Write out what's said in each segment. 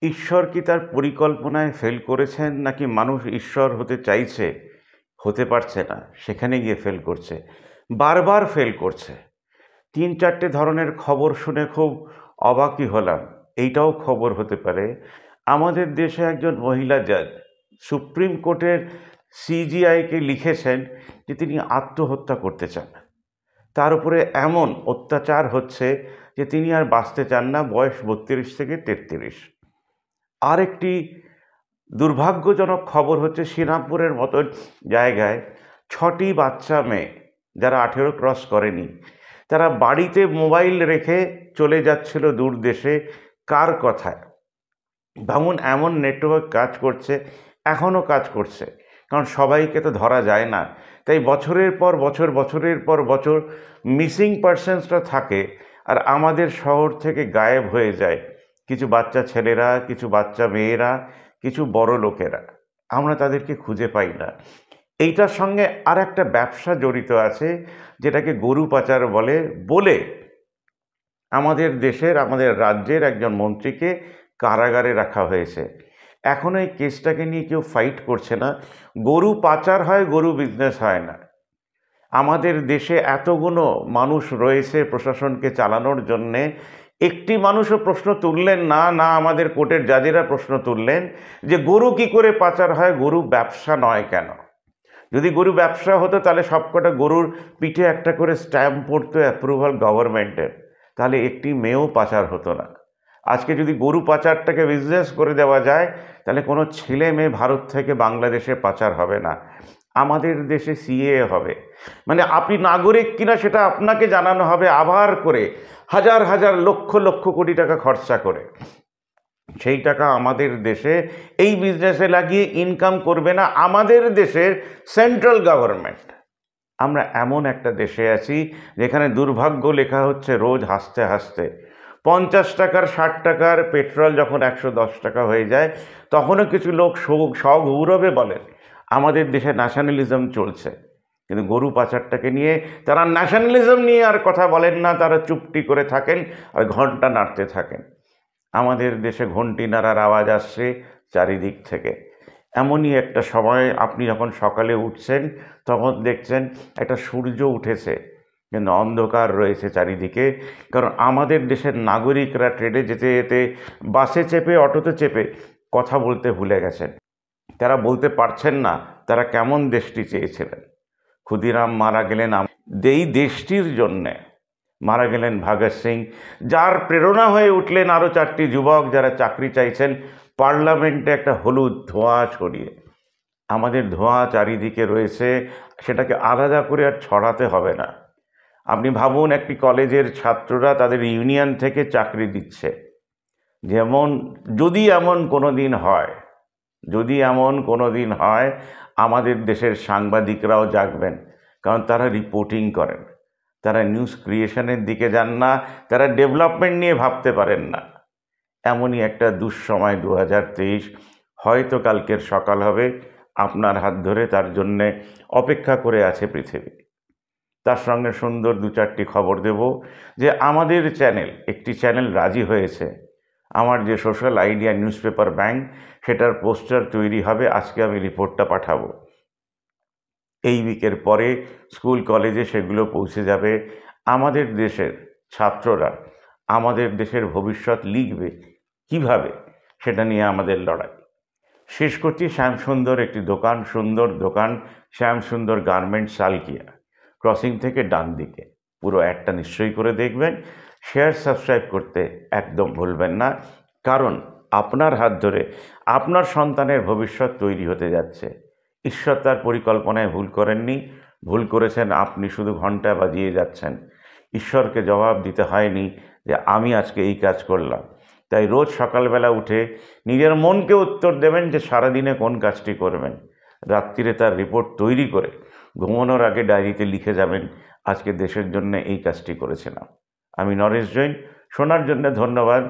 ঈশ্বর কি তার পরিকল্পনায় ফেল করেছেন, নাকি মানুষ ঈশ্বর হতে চাইছে, হতে পারছে না, সেখানে গিয়ে ফেল করছে, বারবার ফেল করছে। 3-4টে ধরনের খবর শুনে খুব অবাকই হলাম। এইটাও খবর হতে পারে, আমাদের দেশে একজন মহিলা জাজ সুপ্রিম কোর্টের সিজিআইকে লিখেছেন যে তিনি আত্মহত্যা করতে চান। তার উপরে এমন অত্যাচার হচ্ছে যে তিনি আর বাঁচতে চান না, বয়স 32 থেকে 33। আরেকটি দুর্ভাগ্যজনক খবর হচ্ছে শ্রীরামপুরের মতো জায়গায় 6টি বাচ্চা মেয়ে যারা 18 ক্রস করেনি, তারা বাড়িতে মোবাইল রেখে চলে যাচ্ছিল দূর দেশে। কার কথায়? ভাবুন, এমন নেটওয়ার্ক কাজ করছে, এখনও কাজ করছে, কারণ সবাইকে তো ধরা যায় না। তাই বছরের পর বছর, বছরের পর বছর মিসিং পারসনসরা থাকে, আর আমাদের শহর থেকে গায়েব হয়ে যায় কিছু বাচ্চা ছেলেরা, কিছু বাচ্চা মেয়েরা, কিছু বড় লোকেরা। আমরা তাদেরকে খুঁজে পাই না। এইটার সঙ্গে আর একটা ব্যবসা জড়িত আছে, যেটাকে গরু পাচার বলে আমাদের দেশের, আমাদের রাজ্যের একজন মন্ত্রীকে কারাগারে রাখা হয়েছে। এখনও এই কেসটাকে নিয়ে কেউ ফাইট করছে না। গরু পাচার হয়, গরু বিজনেস হয় না। আমাদের দেশে এতগুলো মানুষ রয়েছে প্রশাসনকে চালানোর জন্যে, একটি মানুষও প্রশ্ন তুললেন না, না আমাদের কোর্টের জাজেরা প্রশ্ন তুললেন যে গরু কি করে পাচার হয়, গরু ব্যবসা নয় কেন? যদি গরু ব্যবসা হতো তাহলে সবকটা গরুর পিঠে একটা করে স্ট্যাম্প পড়তো অ্যাপ্রুভাল গভর্নমেন্টের, তাহলে একটি মেয়েও পাচার হতো না। আজকে যদি গরু পাচারটাকে বিজনেস করে দেওয়া যায়, তাহলে কোনো ছেলে মেয়ে ভারত থেকে বাংলাদেশে পাচার হবে না। আমাদের দেশে সিএএ হবে, মানে আপনি নাগরিক কিনা সেটা আপনাকে জানানো হবে আবার করে, হাজার হাজার লক্ষ লক্ষ কোটি টাকা খরচা করে। সেই টাকা আমাদের দেশে এই বিজনেসে লাগিয়ে ইনকাম করবে না আমাদের দেশের সেন্ট্রাল গভর্নমেন্ট। আমরা এমন একটা দেশে আছি যেখানে দুর্ভাগ্য লেখা হচ্ছে রোজ হাসতে হাসতে। 50 টাকার 60 টাকার পেট্রোল যখন 110 টাকা হয়ে যায়, তখনও কিছু লোক সগৌরবে বলেন আমাদের দেশে ন্যাশনালিজম চলছে। কিন্তু গরু পাচারটাকে নিয়ে তারা ন্যাশনালিজম নিয়ে আর কথা বলেন না, তারা চুপটি করে থাকেন আর ঘন্টা নাড়তে থাকেন। আমাদের দেশে ঘন্টি নাড়ার আওয়াজ আসছে চারিদিক থেকে। এমনই একটা সময়, আপনি যখন সকালে উঠছেন তখন দেখছেন একটা সূর্য উঠেছে, কিন্তু অন্ধকার রয়েছে চারিদিকে। কারণ আমাদের দেশের নাগরিকরা ট্রেনে যেতে যেতে, বাসে চেপে, অটোতে চেপে কথা বলতে ভুলে গেছেন। তারা বলতে পারছেন না তারা কেমন দেশটি চেয়েছিলেন। ক্ষুদিরাম মারা গেলেন এই দেশটির জন্যে, মারা গেলেন ভগৎ সিং, যার প্রেরণা হয়ে উঠলেন আরও 4টি যুবক যারা চাকরি চাইছেন পার্লামেন্টে একটা হলুদ ধোঁয়া ছড়িয়ে। আমাদের ধোঁয়া চারিদিকে রয়েছে, সেটাকে আলাদা করে আর ছড়াতে হবে না। আপনি ভাবুন, একটি কলেজের ছাত্ররা তাদের ইউনিয়ন থেকে চাকরি দিচ্ছে। যেমন যদি এমন কোনো দিন হয়, আমাদের দেশের সাংবাদিকরাও জাগবেন, কারণ তারা রিপোর্টিং করেন, তারা নিউজ ক্রিয়েশনের দিকে যান না, তারা ডেভেলপমেন্ট নিয়ে ভাবতে পারেন না। এমনই একটা দুঃসময় 2023, হয়তো কালকের সকাল হবে আপনার হাত ধরে, তার জন্যে অপেক্ষা করে আছে পৃথিবী। তার সঙ্গে সুন্দর 2-4টি খবর দেব যে আমাদের একটি চ্যানেল রাজি হয়েছে। আমার যে social idea news paper bank, সেটার পোস্টার তৈরি হবে। আজকে আমি রিপোর্টটা পাঠাবো। এই উইকের পরে স্কুল কলেজে সেগুলো পৌঁছে যাবে। আমাদের দেশের ছাত্ররা আমাদের দেশের ভবিষ্যৎ লিখবে কিভাবে, সেটা নিয়ে আমাদের লড়াই। শেষ করছি শ্যামসুন্দর একটি দোকান, সুন্দর দোকান, শ্যামসুন্দর গার্মেন্টস, সালকিয়া ক্রসিং থেকে ডান দিকে। পুরো অ্যাডটা নিশ্চয়ই করে দেখবেন। শেয়ার, সাবস্ক্রাইব করতে একদম ভুলবেন না, কারণ আপনার হাত ধরে আপনার সন্তানের ভবিষ্যৎ তৈরি হতে যাচ্ছে। ঈশ্বর তার পরিকল্পনায় ভুল করেননি, ভুল করেছেন আপনি, শুধু ঘন্টা বাজিয়ে যাচ্ছেন। ঈশ্বরকে জবাব দিতে হয়নি যে আমি আজকে এই কাজ করলাম। তাই রোজ সকালবেলা উঠে নিজের মনকে উত্তর দেবেন যে সারাদিনে কোন কাজটি করবেন। রাত্রিরে তার রিপোর্ট তৈরি করে ঘুমানোর আগে ডায়েরিতে লিখে যাবেন আজকে দেশের জন্য এই কাজটি করেছিলাম। আমি নরেশ জৈন। শোনার জন্য ধন্যবাদ।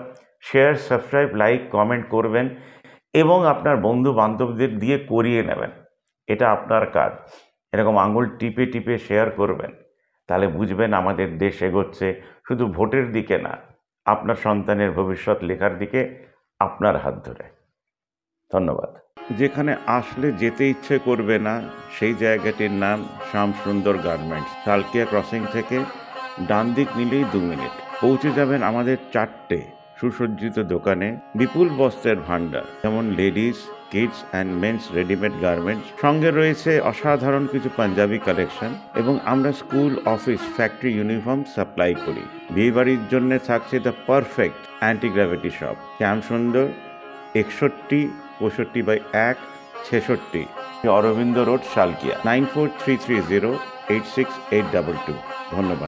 শেয়ার, সাবস্ক্রাইব, লাইক, কমেন্ট করবেন এবং আপনার বন্ধু বান্ধবদের দিয়ে করিয়ে নেবেন। এটা আপনার কাজ। এরকম আঙুল টিপে টিপে শেয়ার করবেন, তাহলে বুঝবেন আমাদের দেশ এগোচ্ছে শুধু ভোটের দিকে না, আপনার সন্তানের ভবিষ্যৎ লেখার দিকে আপনার হাত ধরে। ধন্যবাদ। যেখানে আসলে যেতে ইচ্ছে করবে না সেই জায়গাটির নাম শ্যামসুন্দর গার্মেন্টস। সালকিয়া ক্রসিং থেকে ডান দিক নিলেই 2 মিনিট পৌঁছে যাবেন আমাদের 4টে সুসজ্জিত দোকানে। বিপুল বস্ত্রের ভাণ্ডার, যেমন ladies, kids and men's readymade garments, সঙ্গে রয়েছে অসাধারণ কিছু পাঞ্জাবি কালেকশন, এবং আমরা school, office, factory uniform supply করি। বিয়েবাড়ির জন্য থাকছে the perfect anti gravity shop, Shyamsundar 6165/1 66, Aurobindo road, Salkia. 9433086822। ধন্যবাদ।